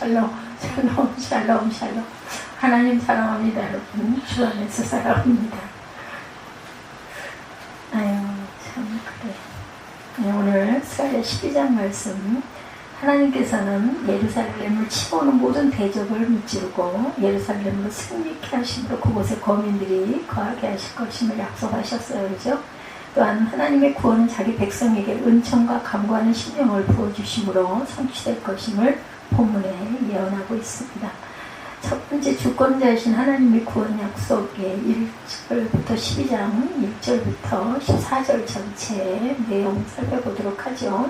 샬롬, 샬롬, 샬롬, 샬롬. 하나님 사랑합니다, 여러분. 주 안에서 사랑합니다. 아유, 참, 그래. 네, 오늘 스가랴 12장 말씀. 하나님께서는 예루살렘을 치고오는 모든 대적을 무찌르고 예루살렘으로 승리케 하심으로 그곳에 거민들이 거하게 하실 것임을 약속하셨어요. 그죠? 또한 하나님의 구원은 자기 백성에게 은총과 감구하는 심령을 부어주심으로 성취될 것임을 본문에 예언하고 있습니다. 첫 번째 주권자이신 하나님의 구원 약속의 1절부터 12장 1절부터 14절 전체 내용 살펴보도록 하죠.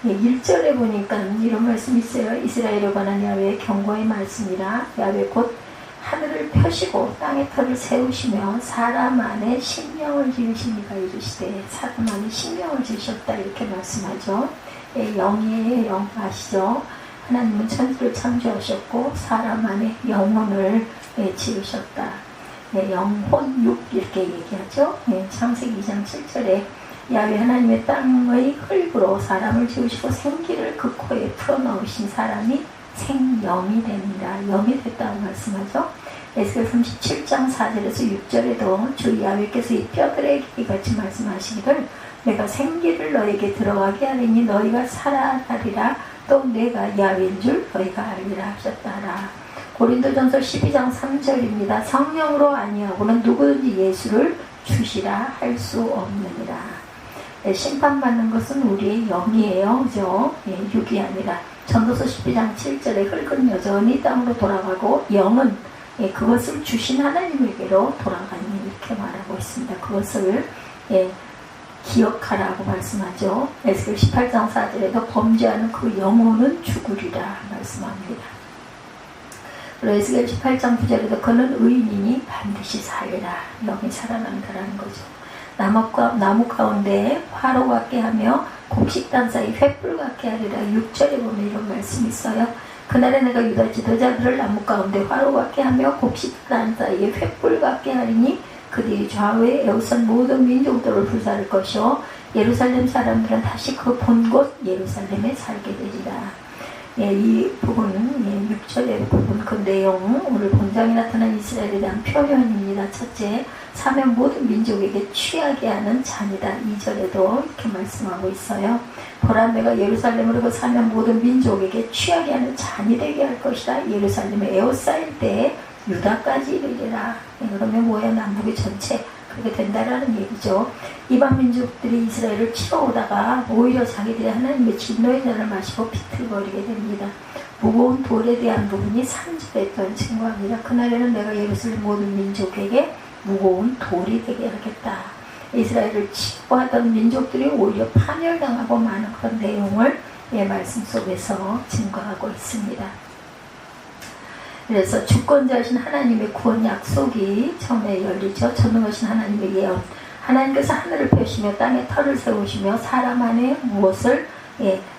1절에 보니까 이런 말씀이 있어요. 이스라엘에 관한 야훼의 경고의 말씀이라. 야훼 곧 하늘을 펴시고 땅의 터를 세우시며 사람 안에 신명을 지으시니가 이르시되 사람 안에 신명을 지으셨다 이렇게 말씀하죠. 영이에요. 영 아시죠? 하나님은 천지를 창조하셨고 사람 안에 영혼을 지으셨다. 영혼 육 이렇게 얘기하죠. 창세기 2장 7절에 야훼 하나님의 땅의 흙으로 사람을 지으시고 생기를 그 코에 풀어넣으신 사람이 생영이 됩니다. 영이 됐다고 말씀하죠. 에스겔 37장 4절에서 6절에도 주 야훼께서 이 뼈들에게 같이 말씀하시기를 내가 생기를 너에게 들어가게 하리니 너희가 살아나리라. 또 내가 야훼인 줄 너희가 알리라 하셨다라. 고린도전서 12장 3절입니다. 성령으로 아니하고는 누구든지 예수를 주시라 할 수 없느니라. 심판받는 것은 우리의 영이에요. 그죠? 육이 아니라. 전도서 12장 7절에 흙은 여전히 땅으로 돌아가고 영은 그것을 주신 하나님에게로 돌아가니 이렇게 말하고 있습니다. 그것을 기억하라고 말씀하죠. 에스겔 18장 4절에도 범죄하는 그 영혼은 죽으리라 말씀합니다. 그리고 에스겔 18장 9절에도 그는 의인이니 반드시 살리라. 영이 살아난다라는 거죠. 나무 가운데 화로 같게 하며 곡식단 사이 횃불 같게 하리라. 6절에 보면 이런 말씀이 있어요. 그날에 내가 유다 지도자들을 나무 가운데 화로 같게 하며 곡식단 사이에 횃불 같게 하리니 그들이 좌우에 에워싼 모든 민족들을 불사를 것이요 예루살렘 사람들은 다시 그 본 곳 예루살렘에 살게 되리라. 이 부분은 6절의 부분 그 내용 오늘 본장에 나타난 이스라엘에 대한 표현입니다. 첫째, 사면 모든 민족에게 취하게 하는 잔이다. 2절에도 이렇게 말씀하고 있어요. 보라 내가 예루살렘으로 그 사면 모든 민족에게 취하게 하는 잔이 되게 할 것이다. 예루살렘에 에워싸일 때에 유다까지 이르리라. 그러면 뭐예요? 남북이 전체 그렇게 된다라는 얘기죠. 이방 민족들이 이스라엘을 치러오다가 오히려 자기들이 하나님의 진노의 잔을 마시고 비틀거리게 됩니다. 무거운 돌에 대한 부분이 3절에 또 증거합니다. 그날에는 내가 예루살렘 모든 민족에게 무거운 돌이 되게 하겠다. 이스라엘을 치고하던 민족들이 오히려 파멸당하고 많은 그런 내용을 말씀 속에서 증거하고 있습니다. 그래서 주권자이신 하나님의 구원 약속이 처음에 열리죠. 전능하신 하나님의 예언. 하나님께서 하늘을 펴시며 땅에 터를 세우시며 사람 안에 무엇을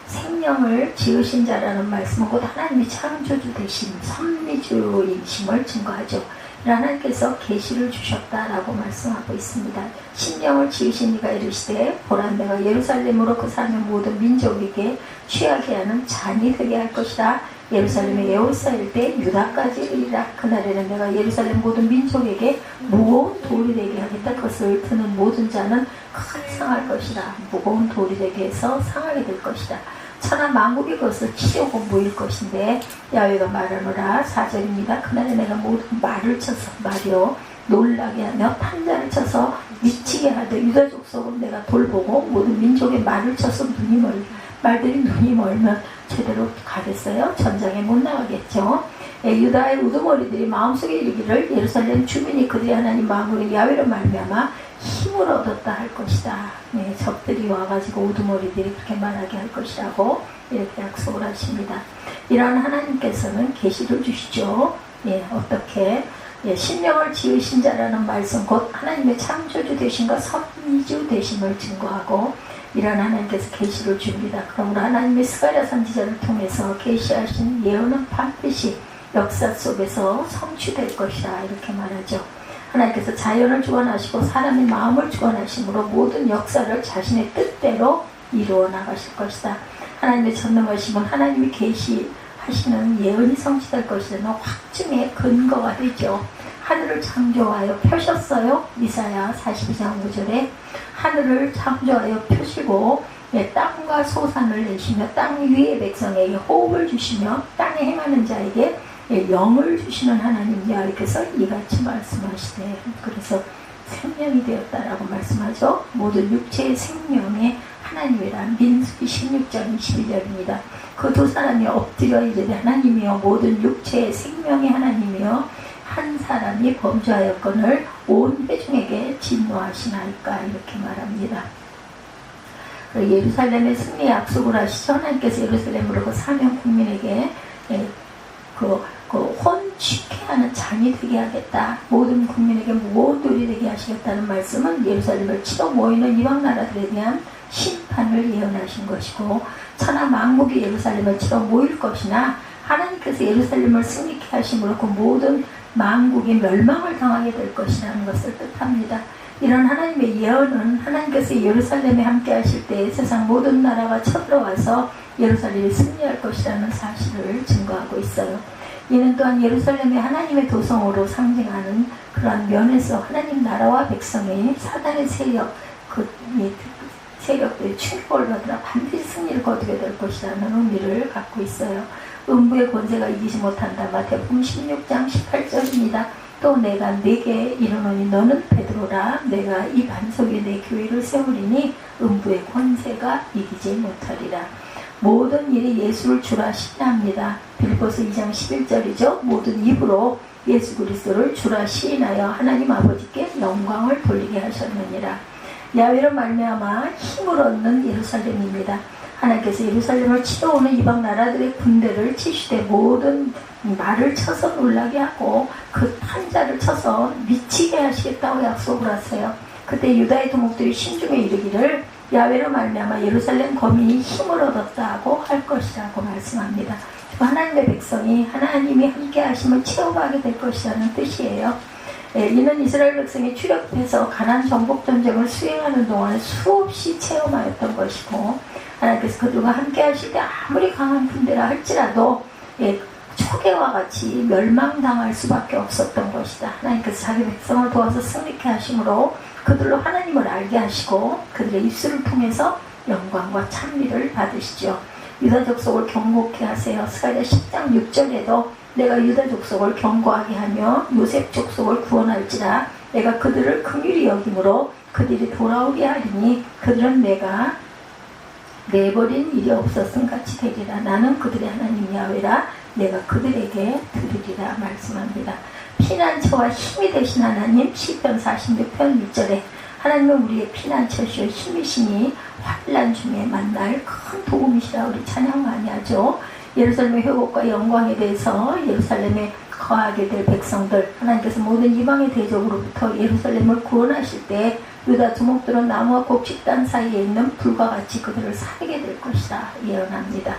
생명을 지으신 자라는 말씀은 곧 하나님이 창조주 되신 선미주이심을 증거하죠. 하나님께서 계시를 주셨다라고 말씀하고 있습니다. 신령을 지으신 이가 이르시되 보라 내가 예루살렘으로 그 사는 모든 민족에게 취하게 하는 잔이 되게 할 것이다. 예루살렘에 에워싸일 때 유다까지 이르리라. 그날에는 내가 예루살렘 모든 민족에게 무거운 돌이 되게 하겠다. 그것을 드는 모든 자는 크게 상할 것이다. 무거운 돌이 되게 해서 상하게 될 것이다. 천하 만국이 그것을 치려고 모일 것인데 야훼가 말하노라. 4절입니다. 그날에 내가 모든 말을 쳐서 말이요 놀라게 하며 판자를 쳐서 미치게 하되 유다 족속은 내가 돌보고 모든 민족의 말을 쳐서 말들이 눈이 멀면 제대로 가겠어요? 전장에 못 나가겠죠. 유다의 우두머리들이 마음속에 이르기를 예루살렘 주민이 그들의 하나님 만국의 야훼로 말미암아 힘을 얻었다 할 것이다. 적들이 와가지고 우두머리들이 그렇게 말하게 할 것이라고 이렇게 약속을 하십니다. 이런 하나님께서는 계시를 주시죠. 어떻게 신령을 지으신 자라는 말씀 곧 하나님의 창조주 되신과 선미주 되심을 증거하고 이런 하나님께서 계시를 줍니다. 그러므로 하나님의 스가랴 선지자를 통해서 계시하신 예언은 반드시 역사 속에서 성취될 것이다 이렇게 말하죠. 하나님께서 자연을 주관하시고 사람의 마음을 주관하심으로 모든 역사를 자신의 뜻대로 이루어 나가실 것이다. 하나님의 전능하심은 하나님이 계시하신 하시는 예언이 성취될 것이라는 확증의 근거가 되죠. 하늘을 창조하여 펴셨어요. 이사야 42장 5절에 하늘을 창조하여 펴시고 땅과 소산을 내시며 땅 위의 백성에게 호흡을 주시며 땅에 행하는 자에게 영을 주시는 하나님 여호와께서 이같이 말씀하시되 그래서 생명이 되었다라고 말씀하죠. 모든 육체의 생명의 하나님이라 민수기 16장 22절입니다. 그 두 사람이 엎드려 이르되 하나님이여 모든 육체의 생명의 하나님이여 한 사람이 범죄하였거늘 온 회중에게 진노하시나이까 이렇게 말합니다. 예루살렘의 승리의 약속을 하시죠. 하나님께서 예루살렘으로 그 사명 국민에게 혼취케 하는 장이 되게 하겠다. 모든 국민에게 모독이 되게 하시겠다는 말씀은 예루살렘을 치러 모이는 이방 나라들에 대한 심판을 예언하신 것이고 천하 만국이 예루살렘을 치러 모일 것이나 하나님께서 예루살렘을 승리케 하심으로 그 모든 만국이 멸망을 당하게 될 것이라는 것을 뜻합니다. 이런 하나님의 예언은 하나님께서 예루살렘에 함께 하실 때 세상 모든 나라가 쳐들어와서 예루살렘이 승리할 것이라는 사실을 증거하고 있어요. 이는 또한 예루살렘의 하나님의 도성으로 상징하는 그러한 면에서 하나님 나라와 백성이 사단의 세력들이 충격을 받으라 반드시 승리를 거두게 될 것이라는 의미를 갖고 있어요. 음부의 권세가 이기지 못한다. 마태복음 16장 18절입니다. 또 내가 네게 이르노니 너는 베드로라. 내가 이 반석 위에 내 교회를 세우리니 음부의 권세가 이기지 못하리라. 모든 일이 예수를 주라 시인합니다. 빌립보서 2장 11절이죠. 모든 입으로 예수 그리스도를 주라 시인하여 하나님 아버지께 영광을 돌리게 하셨느니라. 야훼로 말미암아 힘을 얻는 예루살렘입니다. 하나님께서 예루살렘을 치러 오는 이방 나라들의 군대를 치시되 모든 말을 쳐서 놀라게 하고 그 탄자를 쳐서 미치게 하시겠다고 약속을 하세요. 그때 유다의 도목들이 신중에 이르기를 야훼로 말미암아 예루살렘 거민이 힘을 얻었다 하고 할 것이라고 말씀합니다. 하나님의 백성이 하나님이 함께 하심을 체험하게 될 것이라는 뜻이에요. 이는 이스라엘 백성이 출애굽해서 가나안 정복 전쟁을 수행하는 동안에 수없이 체험하였던 것이고 하나님께서 그들과 함께 하실 때 아무리 강한 군대라 할지라도 초계와 같이 멸망당할 수밖에 없었던 것이다. 하나님께서 자기 백성을 도와서 승리케 하심으로 그들로 하나님을 알게 하시고 그들의 입술을 통해서 영광과 찬미를 받으시죠. 유다 족속을 경고케 하세요. 스가랴 10장 6절에도 내가 유다 족속을 경고하게 하며 요셉 족속을 구원할지라 내가 그들을 긍휼히 여김으로 그들이 돌아오게 하리니 그들은 내가 내버린 일이 없었음 같이 되리라. 나는 그들의 하나님 야훼라. 내가 그들에게 들으리라 말씀합니다. 피난처와 힘이 되신 하나님 시편 46편 1절에 하나님은 우리의 피난처시오 힘이시니 환난 중에 만날 큰 도움이시라 우리 찬양 많이 하죠. 예루살렘의 회복과 영광에 대해서 예루살렘에 거하게 될 백성들 하나님께서 모든 이방의 대적으로부터 예루살렘을 구원하실 때 유다 두목들은 나무와 곡식단 사이에 있는 불과 같이 그들을 살게 될 것이다 예언합니다.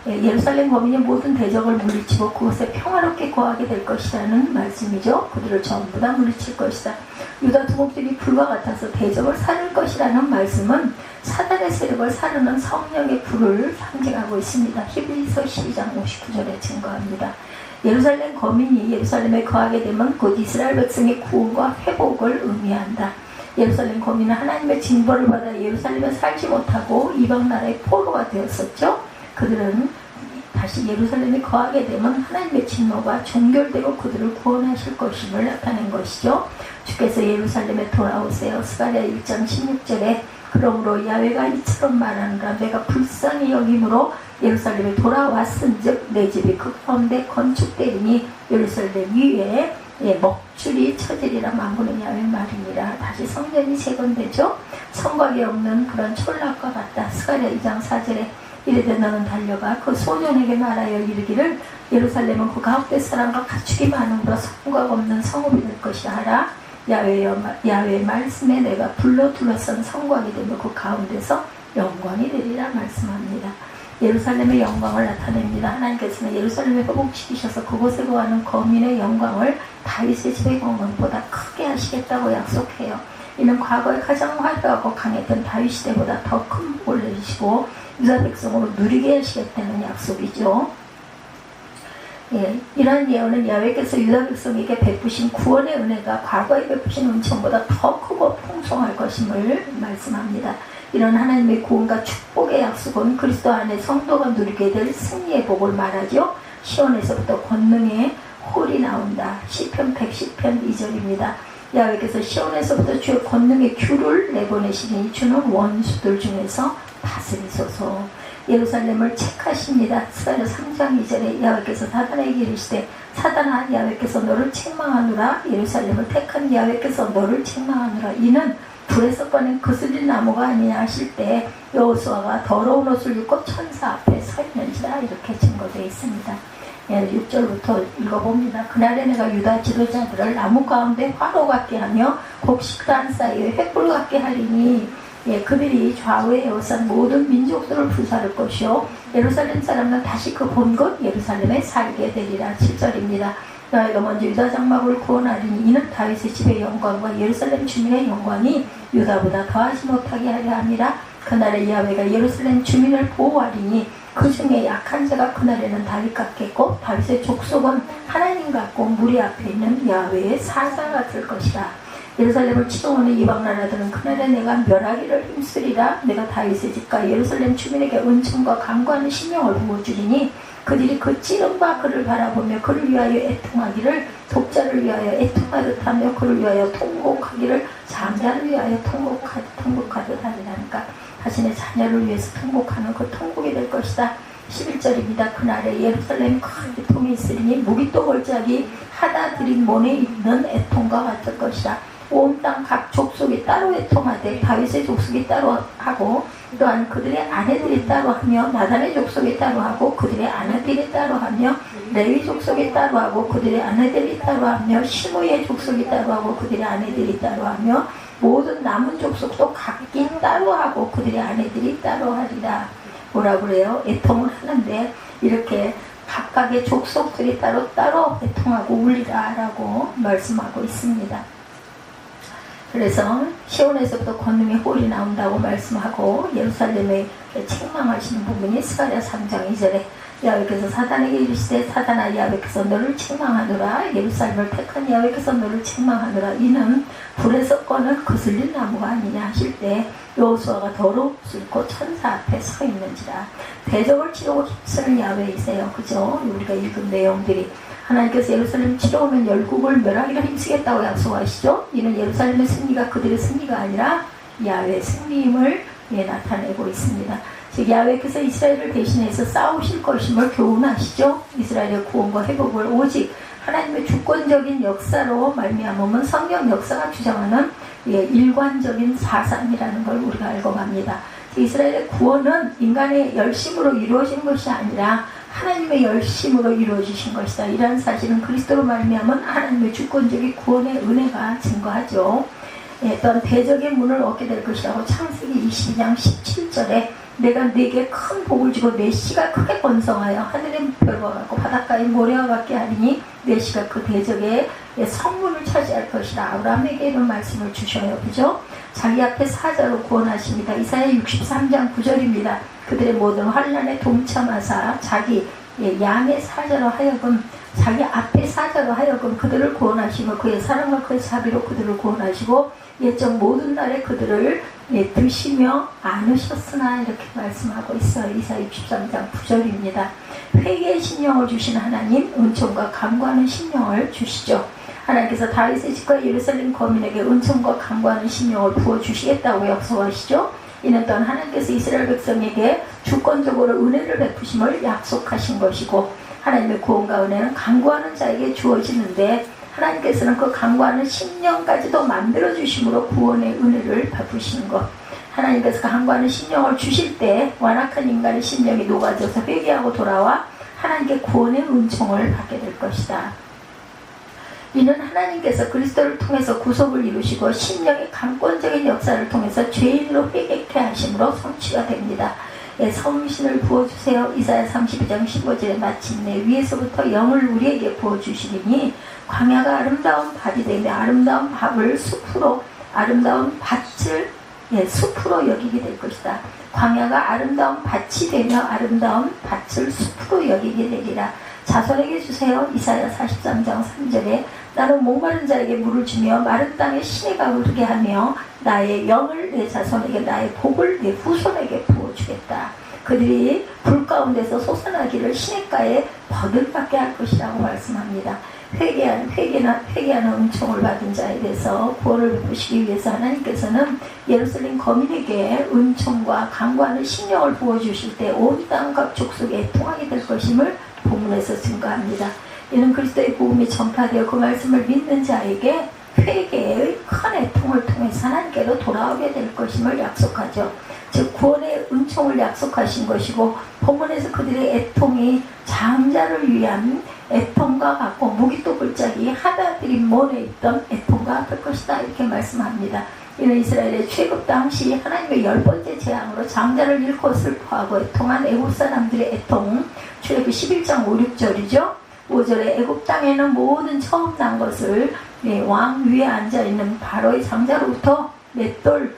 예루살렘 거민이 모든 대적을 물리치고 그곳에 평화롭게 거하게 될 것이라는 말씀이죠. 그들을 전부 다 물리칠 것이다. 유다 두목들이 불과 같아서 대적을 사를 것이라는 말씀은 사단의 세력을 사르는 성령의 불을 상징하고 있습니다. 히브리서 12장 59절에 증거합니다. 예루살렘 거민이 예루살렘에 거하게 되면 곧 이스라엘 백성의 구원과 회복을 의미한다. 예루살렘 거민은 하나님의 징벌을 받아 예루살렘에 살지 못하고 이방 나라의 포로가 되었었죠. 그들은 다시 예루살렘에 거하게 되면 하나님의 진노가 종결되고 그들을 구원하실 것임을 나타낸 것이죠. 주께서 예루살렘에 돌아오세요. 스가랴 1장 16절에 그러므로 야훼가 이처럼 말하노라. 내가 불쌍히 여김으로 예루살렘에 돌아왔은즉 내 집이 그 가운데 건축되리니 예루살렘 위에 먹줄이 쳐지리라. 만군의 야훼 말이니라. 다시 성전이 재건되죠. 성곽이 없는 그런 촌락과 같다. 스가랴 2장 4절에 이르되 너는 달려가 그 소년에게 말하여 이르기를 예루살렘은 그 가운데 사람과 가축이 많음으로 성곽 없는 성읍이 될 것이라 하라. 야훼의 말씀에 내가 불로 둘러싼 성곽이 되며 그 가운데서 영광이 되리라 말씀합니다. 예루살렘의 영광을 나타냅니다. 하나님께서는 예루살렘에 회복시키셔서 그곳에 거하는 거민의 영광을 다윗의 집의 영광보다 크게 하시겠다고 약속해요. 이는 과거에 가장 화려하고 강했던 다윗 시대보다 더 큰 복을 내리시고 유다 백성으로 누리게 하시겠다는 약속이죠. 이러한 예언은 야훼께서 유다 백성에게 베푸신 구원의 은혜가 과거에 베푸신 은총보다 더 크고 풍성할 것임을 말씀합니다. 이런 하나님의 구원과 축복의 약속은 그리스도 안에 성도가 누리게 될 승리의 복을 말하죠. 시온에서부터 권능의 홀이 나온다. 시편 110편 2절입니다. 야훼께서 시온에서부터 주의 권능의 귤을 내보내시니 주는 원수들 중에서 다스리소서. 예루살렘을 책하십니다. 스가랴 3장 2절에 야훼께서 사단에게 이르시되 사단아 야훼께서 너를 책망하노라. 예루살렘을 택한 야훼께서 너를 책망하노라. 이는 불에서 꺼낸 그슬린 나무가 아니냐 하실 때 여호수아가 더러운 옷을 입고 천사 앞에 서 있는지라 이렇게 증거되어 있습니다. 6절부터 읽어봅니다. 그날에 내가 유다 지도자들을 나무 가운데 화로 같게 하며 곡식단 사이에 횃불 같게 하리니 그들이 좌우에 에워싼 모든 민족들을 불사를 것이요 예루살렘 사람은 다시 그 본곳 예루살렘에 살게 되리라. 7절입니다. 너희가 먼저 유다 장막을 구원하리니 이는 다윗의 집의 영광과 예루살렘 주민의 영광이 유다보다 더하지 못하게 하려 함이라. 그날에 야훼가 예루살렘 주민을 보호하리니 그 중에 약한 자가 그날에는 다윗 같겠고 다윗의 족속은 하나님 같고 무리 앞에 있는 야훼의 사자 같을 것이라. 예루살렘을 치동하는 이방 나라들은 그날에 내가 멸하기를 힘쓰리라. 내가 다윗의 집과 예루살렘 주민에게 은총과 강구하는 심령을 부어주리니 그들이 그 찌름과 그를 바라보며 그를 위하여 애통하기를 독자를 위하여 애통하듯 하며 그를 위하여 통곡하기를 장자를 위하여 통곡하듯 하리라니까. 자신의 자녀를 위해서 통곡하는 그 통곡이 될 것이다. 11절입니다. 그날에 예루살렘 큰 애통이 있으리니 무기또 골짜기 하다 들인 문에 있는 애통과 같을 것이다. 온 땅 각 족속이 따로 애통하되 다윗의 족속이 따로 하고 또한 그들의 아내들이 따로 하며 나단의 족속이 따로 하고 그들의 아내들이 따로 하며 레위 족속이 따로 하고 그들의 아내들이 따로 하며 시므의 족속이 따로 하고 그들의 아내들이 따로 하며 모든 남은 족속도 각기 따로 하고 그들의 아내들이 따로 하리라. 뭐라 그래요? 애통을 하는데 이렇게 각각의 족속들이 따로 애통하고 울리라 라고 말씀하고 있습니다. 그래서 시온에서부터 권능의 홀이 나온다고 말씀하고 예루살렘에 책망하시는 부분이 스가랴 3장 2절에 야훼께서 사단에게 이르시되 사단아 야훼께서 너를 책망하노라. 예루살렘을 택한 야훼께서 너를 책망하노라. 이는 불에서 꺼낸 그슬린 나무가 아니냐 하실 때 여호수아가 더러운 옷을 입고 천사 앞에 서 있는지라. 대적을 치르고 힘쓰는 야훼이세요. 그죠? 우리가 읽은 내용들이 하나님께서 예루살렘 치러오면 열국을 멸하기를 힘쓰겠다고 약속하시죠. 이는 예루살렘의 승리가 그들의 승리가 아니라 야훼의 승리임을 나타내고 있습니다. 즉 야훼께서 이스라엘을 대신해서 싸우실 것임을 교훈하시죠. 이스라엘의 구원과 회복을 오직 하나님의 주권적인 역사로 말미암으면 성경 역사가 주장하는 일관적인 사상이라는 걸 우리가 알고 갑니다. 이스라엘의 구원은 인간의 열심으로 이루어진 것이 아니라 하나님의 열심으로 이루어지신 것이다. 이러한 사실은 그리스도로 말미암은 하나님의 주권적인 구원의 은혜가 증거하죠. 또한 대적의 문을 얻게 될 것이라고 창세기 22장 17절에 내가 네게 큰 복을 주고 내 씨가 크게 번성하여 하늘의 별과 같고 바닷가의 모래와 같게 하리니 내 씨가 그 대적의 성문을 차지할 것이라. 아브라함에게 이런 말씀을 주셔요. 그죠? 자기 앞에 사자로 구원하십니다. 이사야 63장 9절입니다. 그들의 모든 환난에 동참하사 자기 양의 사자로 하여금 자기 앞에 사자로 하여금 그들을 구원하시고 그의 사랑과 그의 자비로 그들을 구원하시고 옛적 모든 날에 그들을 드시며 안으셨으나 이렇게 말씀하고 있어요. 이사야 63장 9절입니다. 회개의 심령을 주신 하나님, 은총과 간구하는 심령을 주시죠. 하나님께서 다윗의 집과 예루살렘 거민에게 은총과 간구하는 심령을 부어주시겠다고 약속하시죠. 이는 또한 하나님께서 이스라엘 백성에게 주권적으로 은혜를 베푸심을 약속하신 것이고 하나님의 구원과 은혜는 간구하는 자에게 주어지는데 하나님께서는 그 간구하는 심령까지도 만들어주심으로 구원의 은혜를 베푸시는 것. 하나님께서 간구하는 심령을 주실 때 완악한 인간의 심령이 녹아져서 회개하고 돌아와 하나님께 구원의 은총을 받게 될 것이다. 이는 하나님께서 그리스도를 통해서 구속을 이루시고 심령의 강권적인 역사를 통해서 죄인으로 회개케 하심으로 성취가 됩니다. 성신을 부어주세요. 이사야 32장 15절에 마침내 위에서부터 영을 우리에게 부어주시리니 광야가 아름다운 밭이 되며 아름다운 밭을 숲으로 아름다운 밭을 숲으로 여기게 될 것이다. 광야가 아름다운 밭이 되며 아름다운 밭을 숲으로 여기게 되리라. 자손에게 주세요. 이사야 43장 3절에 나는 목마른 자에게 물을 주며 마른 땅에 시내가 흐르게 하며 나의 영을 내 자손에게 나의 복을 내 후손에게 부어주겠다. 그들이 불 가운데서 솟아나기를 시냇가에 버들받게 할 것이라고 말씀합니다. 회개하는 은총을 받은 자에 대해서 구원을 베푸시기 위해서 하나님께서는 예루살렘 거민에게 은총과 강구하는 심령을 부어주실 때 온 땅 각 족속에 애통하게 될 것임을 본문에서 증거합니다. 이는 그리스도의 복음이 전파되어 그 말씀을 믿는 자에게 회개의 큰 애통을 통해서 하나님께로 돌아오게 될 것임을 약속하죠. 즉 구원의 은총을 약속하신 것이고 본문에서 그들의 애통이 장자를 위한 애통과 같고 무기또 골짜기 하나들이 몰에 있던 애통과 같을 것이다 이렇게 말씀합니다. 이는 이스라엘의 출애굽 당시 하나님의 10번째 재앙으로 장자를 잃고 슬퍼하고 애통한 애국 사람들의 애통, 출애굽 11장 5, 6절이죠. 5절에 애국 땅에는 모든 처음 난 것을 왕 위에 앉아있는 바로의 장자로부터 맷돌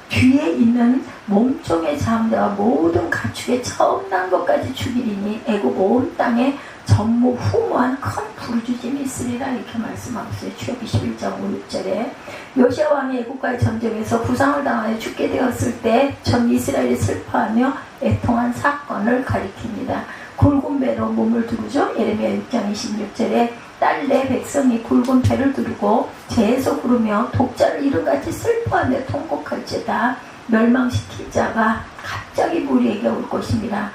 뒤에 있는 몸종의 장자와 모든 가축의 처음 난 것까지 죽이리니 애국 온 땅에 전무후무한 큰 부르짖음이 있으리라 이렇게 말씀하고 있어요. 출애굽기 11장 5, 6절에 요시야 왕이 애국과의 전쟁에서 부상을 당하여 죽게 되었을 때 전 이스라엘이 슬퍼하며 애통한 사건을 가리킵니다. 굵은 배로 몸을 두르죠. 예레미야 6장 26절에 딸 내 백성이 굵은 배를 두르고 죄에서 구르며 독자를 이름같이 슬퍼하며 통곡할지다. 멸망시킬 자가 갑자기 무리에게 올 것입니다.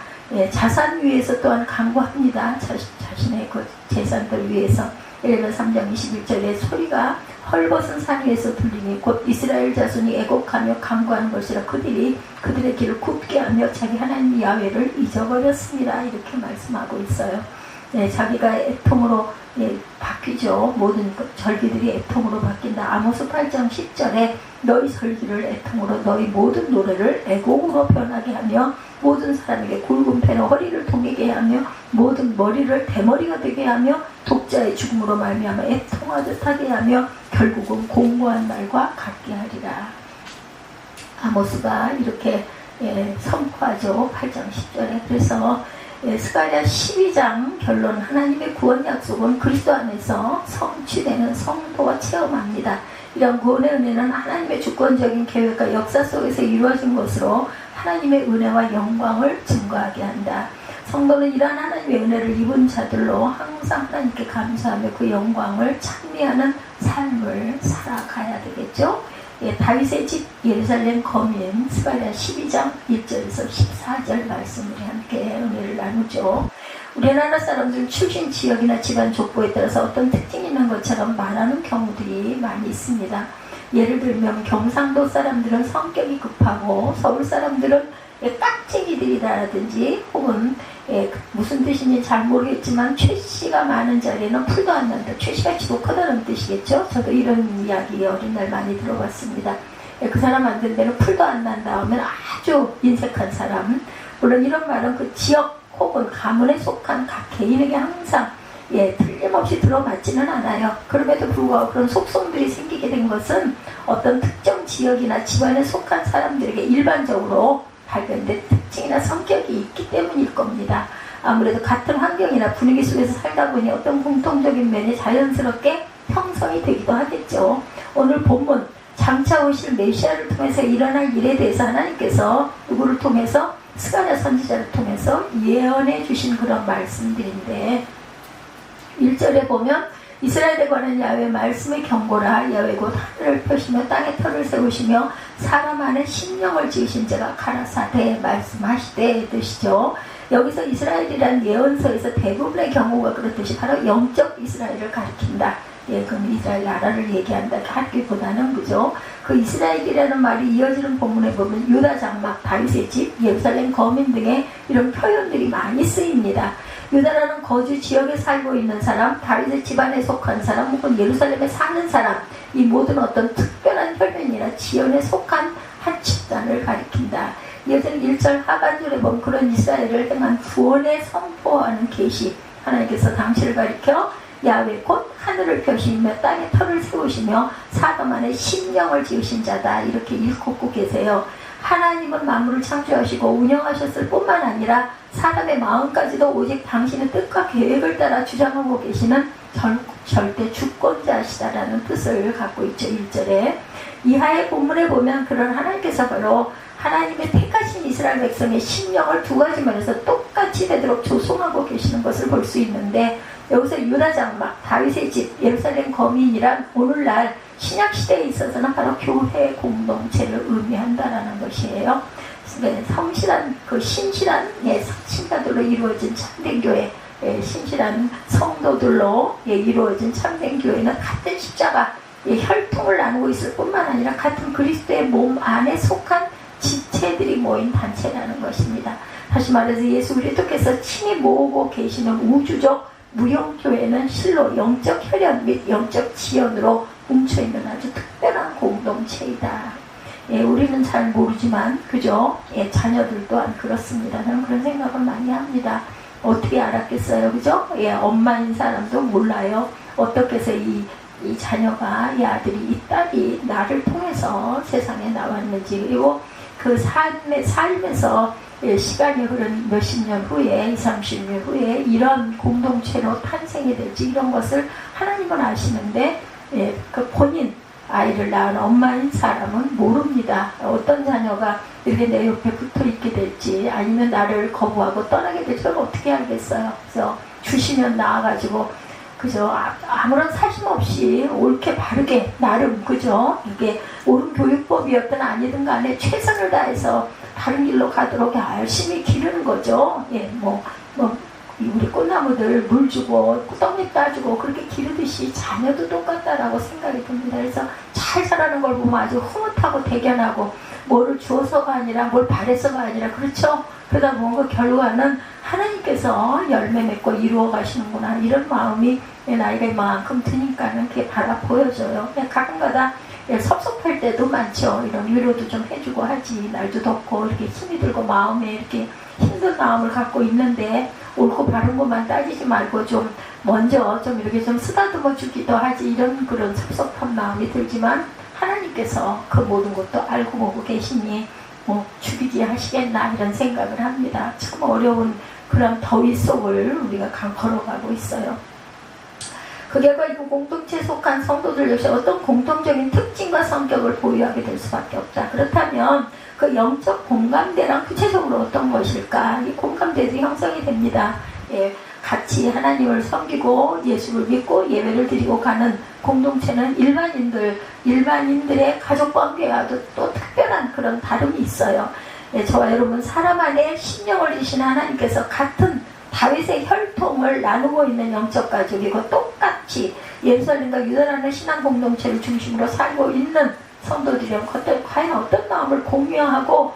자산 위에서 또한 강구합니다. 자신의 그 재산들 위해서. 예레미야 3장 21절에 소리가 헐벗은 산 위에서 들리니 곧 이스라엘 자손이 애곡하며 강구하는 것이라 그들이 그들의 길을 굽게 하며 자기 하나님 야훼를 잊어버렸습니다. 이렇게 말씀하고 있어요. 자기가 애통으로 바뀌죠. 모든 절기들이 애통으로 바뀐다. 아모스 8장 10절에 너희 절기를 애통으로 너희 모든 노래를 애곡으로 변하게 하며 모든 사람에게 굵은 배로 허리를 동이게 하며 모든 머리를 대머리가 되게 하며 독자의 죽음으로 말미암아 애통하듯 하게 하며 결국은 공고한 날과 같게 하리라. 아모스가 이렇게 선포하죠. 8장 10절에. 그래서 스가랴 12장 결론 하나님의 구원 약속은 그리스도 안에서 성취되는 성도가 체험합니다. 이런 구원의 은혜는 하나님의 주권적인 계획과 역사 속에서 이루어진 것으로 하나님의 은혜와 영광을 증거하게 한다. 성도는 이러한 하나님의 은혜를 입은 자들로 항상 하나님께 감사하며 그 영광을 찬미하는 삶을 살아가야 되겠죠. 다윗의 집 예루살렘 거민 스가랴 12장 1절에서 14절 말씀을 함께 은혜를 나누죠. 우리나라 사람들은 출신 지역이나 집안 족보에 따라서 어떤 특징이 있는 것처럼 말하는 경우들이 많이 있습니다. 예를 들면 경상도 사람들은 성격이 급하고 서울 사람들은 깍쟁이들이라든지 혹은 무슨 뜻인지 잘 모르겠지만 최씨가 많은 자리에는 풀도 안 난다. 최씨가 지독하다는 뜻이겠죠. 저도 이런 이야기 어린 날 많이 들어봤습니다. 그 사람 만든 데는 풀도 안 난다 하면 아주 인색한 사람. 물론 이런 말은 그 지역 혹은 가문에 속한 각 개인에게 항상 틀림없이 들어맞지는 않아요. 그럼에도 불구하고 그런 속성들이 생기게 된 것은 어떤 특정 지역이나 집안에 속한 사람들에게 일반적으로 발견된 특징이나 성격이 있기 때문일 겁니다. 아무래도 같은 환경이나 분위기 속에서 살다 보니 어떤 공통적인 면이 자연스럽게 형성이 되기도 하겠죠. 오늘 본문 장차 오실 메시아를 통해서 일어날 일에 대해서 하나님께서 누구를 통해서 스가랴 선지자를 통해서 예언해 주신 그런 말씀들인데 1절에 보면 이스라엘에 관한 야훼 말씀의 경고라. 야훼 곧 하늘을 펴시며 땅에 터를 세우시며 사람 안에 심령을 지으신 자가 가라사대 말씀하시되 뜻이죠. 여기서 이스라엘이란 예언서에서 대부분의 경우가 그렇듯이 바로 영적 이스라엘을 가리킨다. 그럼 이스라엘 나라를 얘기한다 하기보다는 그죠. 그 이스라엘이라는 말이 이어지는 본문에 보면 유다 장막, 다윗의 집, 예루살렘 거민 등의 이런 표현들이 많이 쓰입니다. 유다라는 거주 지역에 살고 있는 사람, 다윗의 집안에 속한 사람, 혹은 예루살렘에 사는 사람, 이 모든 어떤 특별한 혈연이나 지연에 속한 한 집단을 가리킨다. 이어지는 1절 하반절에 보면 그런 이스라엘을 향한 구원에 선포하는 계시, 하나님께서 당시를 가리켜 야훼 곧 하늘을 펴시며 땅에 터를 세우시며 사람 안에 심령을 지으신 자다 이렇게 일컫고 계세요. 하나님은 만물을 창조하시고 운영하셨을 뿐만 아니라 사람의 마음까지도 오직 당신의 뜻과 계획을 따라 주장하고 계시는 절대 주권자시다라는 뜻을 갖고 있죠. 1절에 이하의 본문에 보면 그런 하나님께서 바로 하나님의 택하신 이스라엘 백성의 심령을 두 가지 면에서 똑같이 되도록 조성하고 계시는 것을 볼 수 있는데, 여기서 유다 장막, 다윗의 집, 예루살렘 거민이란 오늘날 신약시대에 있어서는 바로 교회 공동체를 의미한다라는 것이에요. 성실한 신실한 신자들로 이루어진 참된 교회, 신실한 성도들로 이루어진 참된 교회는 같은 십자가 혈통을 나누고 있을 뿐만 아니라 같은 그리스도의 몸 안에 속한 지체들이 모인 단체라는 것입니다. 다시 말해서 예수 그리스도께서 친히 모으고 계시는 우주적 무형교회는 실로 영적 혈연 및 영적 지연으로 뭉쳐있는 아주 특별한 공동체이다. 우리는 잘 모르지만 그죠? 자녀들 또한 그렇습니다. 저는 그런 생각을 많이 합니다. 어떻게 알았겠어요, 그죠? 엄마인 사람도 몰라요. 어떻게 해서 이 자녀가, 이 아들이, 이 딸이 나를 통해서 세상에 나왔는지, 그리고 그 삶에서 시간이 흐른 몇십 년 후에, 20, 30년 후에 이런 공동체로 탄생이 될지, 이런 것을 하나님은 아시는데 그 본인 아이를 낳은 엄마인 사람은 모릅니다. 어떤 자녀가 이렇게 내 옆에 붙어 있게 될지, 아니면 나를 거부하고 떠나게 될지 어떻게 알겠어요. 그래서 주시면 나와가지고 그죠? 아무런 사심 없이 옳게 바르게 나름, 그죠? 이게 옳은 교육법이었든 아니든 간에 최선을 다해서 다른 길로 가도록 열심히 기르는 거죠. 우리 꽃나무들 물 주고 떡잎 따주고 그렇게 기르듯이 자녀도 똑같다라고 생각이 듭니다. 그래서 잘 자라는 걸 보면 아주 흐뭇하고 대견하고, 뭐를 주어서가 아니라 뭘 바래서가 아니라, 그렇죠? 그러다 보면 그 결과는 하나님께서 열매 맺고 이루어 가시는구나, 이런 마음이 나이가 이만큼 드니까는 그게 바라 보여져요. 가끔가다 섭섭할 때도 많죠. 이런 위로도 좀 해주고 하지. 날도 덥고 이렇게 힘이 들고 마음에 이렇게 힘든 마음을 갖고 있는데 옳고 바른 것만 따지지 말고 좀 먼저 좀 이렇게 좀 쓰다듬어 주기도 하지, 이런 그런 섭섭한 마음이 들지만 하나님께서 그 모든 것도 알고 보고 계시니 죽이지 하시겠나, 이런 생각을 합니다. 참 어려운 그런 더위 속을 우리가 걸어가고 있어요. 그 결과 이 공동체에 속한 성도들 역시 어떤 공통적인 특징과 성격을 보유하게 될 수밖에 없다. 그렇다면 그 영적 공감대란 구체적으로 어떤 것일까? 이 공감대도 형성이 됩니다. 같이 하나님을 섬기고 예수를 믿고 예배를 드리고 가는 공동체는 일반인들의 가족관계와도 또 특별한 그런 다름이 있어요. 저와 여러분, 사람 안에 심령을 지신 하나님께서 같은 다윗의 혈통을 나누고 있는 영적 가족이고, 똑같이 예루살렘과 유다라는 신앙 공동체를 중심으로 살고 있는 성도들이랑 과연 어떤 마음을 공유하고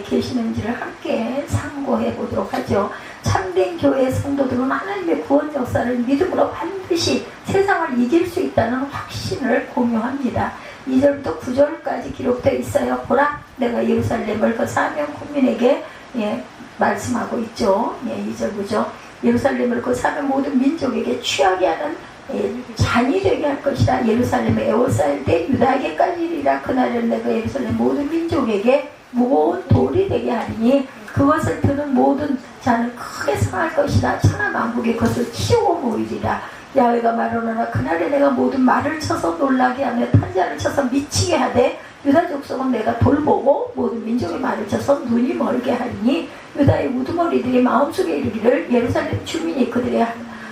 계시는지를 함께 상고해 보도록 하죠. 참된 교회의 성도들은 하나님의 구원 역사를 믿음으로 반드시 세상을 이길 수 있다는 확신을 공유합니다. 2절부터 9절까지 기록되어 있어요. 보라, 내가 예루살렘을 그 사명 국민에게 말씀하고 있죠. 2절 보죠. 예루살렘을 그 사명 모든 민족에게 취하게 하는 잔이 되게 할 것이라. 예루살렘에 에워싸일 때 유다에게까지 이르리라. 그날은 내가 예루살렘 모든 민족에게 무거운 돌이 되게 하리니 그것을 드는 모든 자는 크게 상할 것이라. 천하 만국에 그것을 치우고 모이리라. 야훼가 말하노라. 그날에 내가 모든 말을 쳐서 놀라게 하며 탄자를 쳐서 미치게 하되 유다 족속은 내가 돌보고 모든 민족의 말을 쳐서 눈이 멀게 하리니 유다의 우두머리들이 마음속에 이르기를 예루살렘 주민이 그들의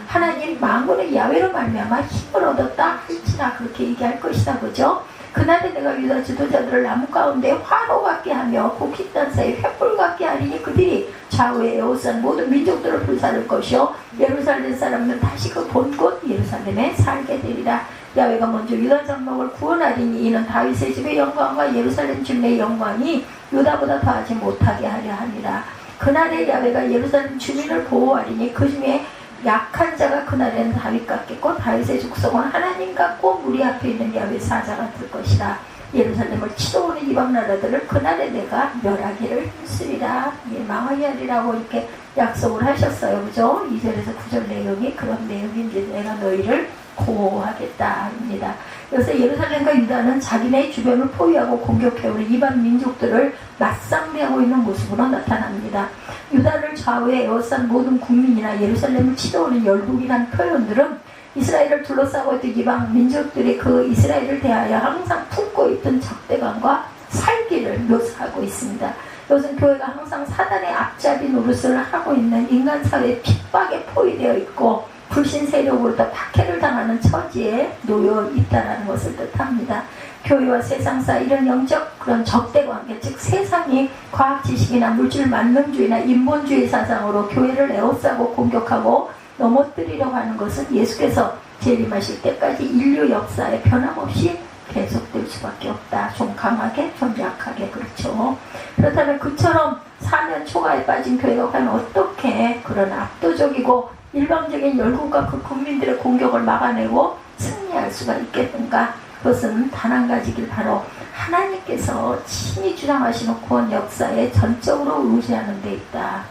하나님 만군의 야훼로 말미암아 힘을 얻었다 할지나, 그렇게 얘기할 것이다. 그죠? 그날에 내가 유다 지도자들을 나무 가운데 화로 같게 하며 곡식단 사이 횃불 같게 하리니 그들이 좌우에 에워싼 모든 민족들을 불사를 것이요 예루살렘 사람은 다시 그 본곳 예루살렘에 살게 되리라. 야훼가 먼저 유다 장막을 구원하리니 이는 다윗의 집의 영광과 예루살렘 주민의 영광이 유다보다 더하지 못하게 하려 하니라. 그날에 야훼가 예루살렘 주민을 보호하리니 그 중에 약한 자가 그날에는 다윗 같겠고 다윗의 족속은 하나님 같고 무리 앞에 있는 야훼 사자 같을 것이라. 예루살렘을 치러오는 이방 나라들을 그날에 내가 멸하기를 힘쓰리라, 망하게 하리라고 이렇게 약속을 하셨어요. 그죠? 2절에서 9절 내용이 그런 내용인데 내가 너희를 고호하겠다입니다. 그래서 예루살렘과 유다는 자기네 주변을 포위하고 공격해오는 이방 민족들을 맞상대하고 있는 모습으로 나타납니다. 유다를 좌우에 에워싼 모든 국민이나 예루살렘을 치러오는 열국이라는 표현들은 이스라엘을 둘러싸고 있던 이방 민족들이 그 이스라엘을 대하여 항상 품고 있던 적대감과 살기를 묘사하고 있습니다. 이것은 교회가 항상 사단의 앞잡이 노릇을 하고 있는 인간 사회의 핍박에 포위되어 있고 불신 세력으로부터 박해를 당하는 처지에 놓여 있다는 것을 뜻합니다. 교회와 세상 사이 이런 영적 그런 적대관계, 즉 세상이 과학 지식이나 물질 만능주의나 인본주의 사상으로 교회를 에워싸고 공격하고 넘어뜨리려고 하는 것은 예수께서 재림하실 때까지 인류 역사에 변함없이 계속될 수밖에 없다. 좀 강하게, 좀 약하게, 그렇죠. 그렇다면 그처럼 사면 초가에 빠진 교회가 과연 어떻게 그런 압도적이고 일방적인 열국과 그 국민들의 공격을 막아내고 승리할 수가 있겠는가? 그것은 단 한 가지길 바로 하나님께서 친히 주장하시는 구원 역사에 전적으로 의지하는 데 있다.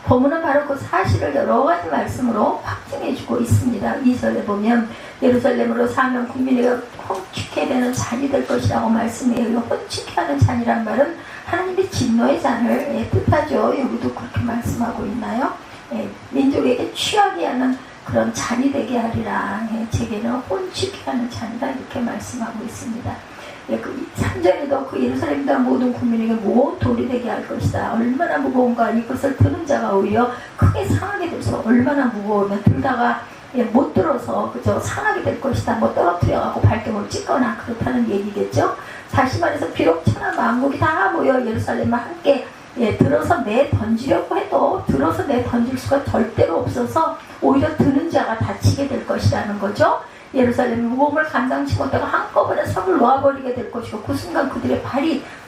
본문은 바로 그 사실을 여러 가지 말씀으로 확증해주고 있습니다. 2절에 보면 예루살렘으로 사면 국민에게 혼축해 되는 잔이 될 것이라고 말씀해요. 혼축해 하는 잔이란 말은 하나님의 진노의 잔을 뜻하죠. 여기도 그렇게 말씀하고 있나요? 민족에게 취하게 하는 그런 잔이 되게 하리라. 제게는 혼축해 하는 잔이다, 이렇게 말씀하고 있습니다. 그 3절에도 그 예루살렘과 모든 국민에게 무거운 돌이 되게 할 것이다. 얼마나 무거운가. 이것을 드는 자가 오히려 크게 상하게 돼서 얼마나 무거우면 들다가 못 들어서 그저 상하게 될 것이다. 뭐 떨어뜨려가고 발등을 찍거나 그렇다는 얘기겠죠. 다시 말해서 비록 천하 만국이 다 모여 예루살렘과 함께 들어서 내 던지려고 해도 들어서 내 던질 수가 절대로 없어서 오히려 드는 자가 다치게 될 것이라는 거죠. 예루살렘의 무거움을 감당치 못하고 한꺼번에 성을 놓아버리게 될 것이고 그 순간 그들의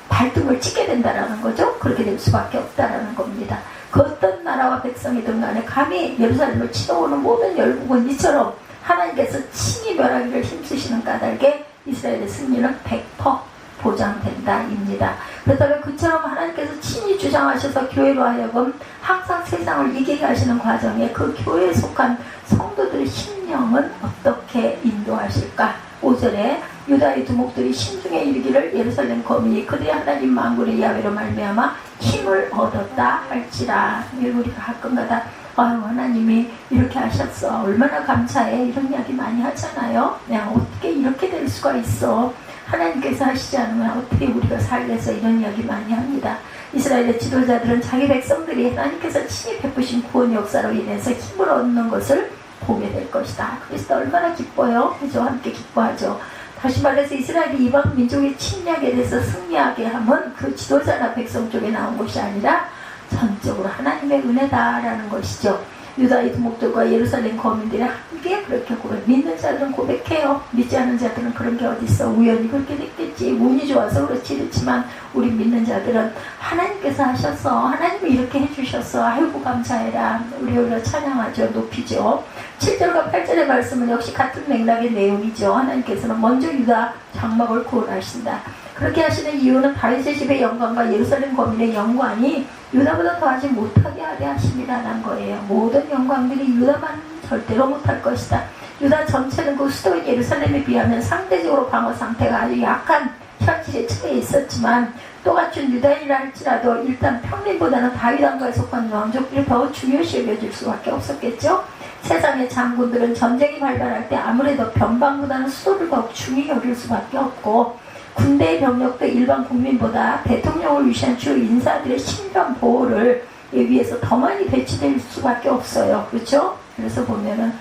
발등을 찍게 된다라는 거죠. 그렇게 될 수밖에 없다라는 겁니다. 그 어떤 나라와 백성이든 간에 감히 예루살렘을 치러오는 모든 열국은 이처럼 하나님께서 친히 멸하기를 힘쓰시는 까닭에 이스라엘의 승리는 100% 보장된다입니다. 그렇다면 그처럼 하나님께서 친히 주장하셔서 교회로 하여금 항상 세상을 이기게 하시는 과정에 그 교회에 속한 성도들의 심령은 어떻게 인도하실까? 5절에 유다의 두목들이 신중에 이르기를 예루살렘 거민이 그들의 하나님 만군의 야훼로 말미암아 힘을 얻었다 할지라. 우리가 가끔가다 하나님이 이렇게 하셨어, 얼마나 감사해, 이런 이야기 많이 하잖아요. 그냥 어떻게 이렇게 될 수가 있어, 하나님께서 하시지 않으면 어떻게 우리가 살겠어, 이런 이야기 많이 합니다. 이스라엘의 지도자들은 자기 백성들이 하나님께서 친히 베푸신 구원 역사로 인해서 힘을 얻는 것을 보게 될 것이다. 그래서 얼마나 기뻐요. 그죠? 함께 기뻐하죠. 다시 말해서 이스라엘이 이방 민족의 침략에 대해서 승리하게 하면 그 지도자나 백성 쪽에 나온 것이 아니라 전적으로 하나님의 은혜다라는 것이죠. 유다의 두목들과 예루살렘 거민들이 함께 그렇게 믿는 자들은 고백해요. 믿지 않는 자들은 그런 게 어딨어, 우연히 그렇게 됐겠지, 운이 좋아서 그렇지만 우리 믿는 자들은 하나님께서 하셨어, 하나님이 이렇게 해주셨어, 아이고 감사해라, 우리가 찬양하죠, 높이죠. 7절과 8절의 말씀은 역시 같은 맥락의 내용이죠. 하나님께서는 먼저 유다 장막을 구원하신다. 그렇게 하시는 이유는 다윗의 집의 영광과 예루살렘 거민의 영광이 유다보다 더하지 못하게 하려 하심이라는 거예요. 모든 영광들이 유다만 절대로 못할 것이다. 유다 전체는 그 수도인 예루살렘에 비하면 상대적으로 방어 상태가 아주 약한 현실에 처해 있었지만 또 갖춘 유다인이라 할지라도 일단 평민보다는 다윗 왕가에 속한 왕족들이 더 중요시 여겨질 수밖에 없었겠죠. 세상의 장군들은 전쟁이 발발할 때 아무래도 변방보다는 수도를 더욱 중히 여길 수밖에 없고 군대의 병력도 일반 국민보다 대통령을 위시한 주 인사들의 신변 보호를 위해서 더 많이 배치될 수밖에 없어요. 그렇죠? 그래서 보면은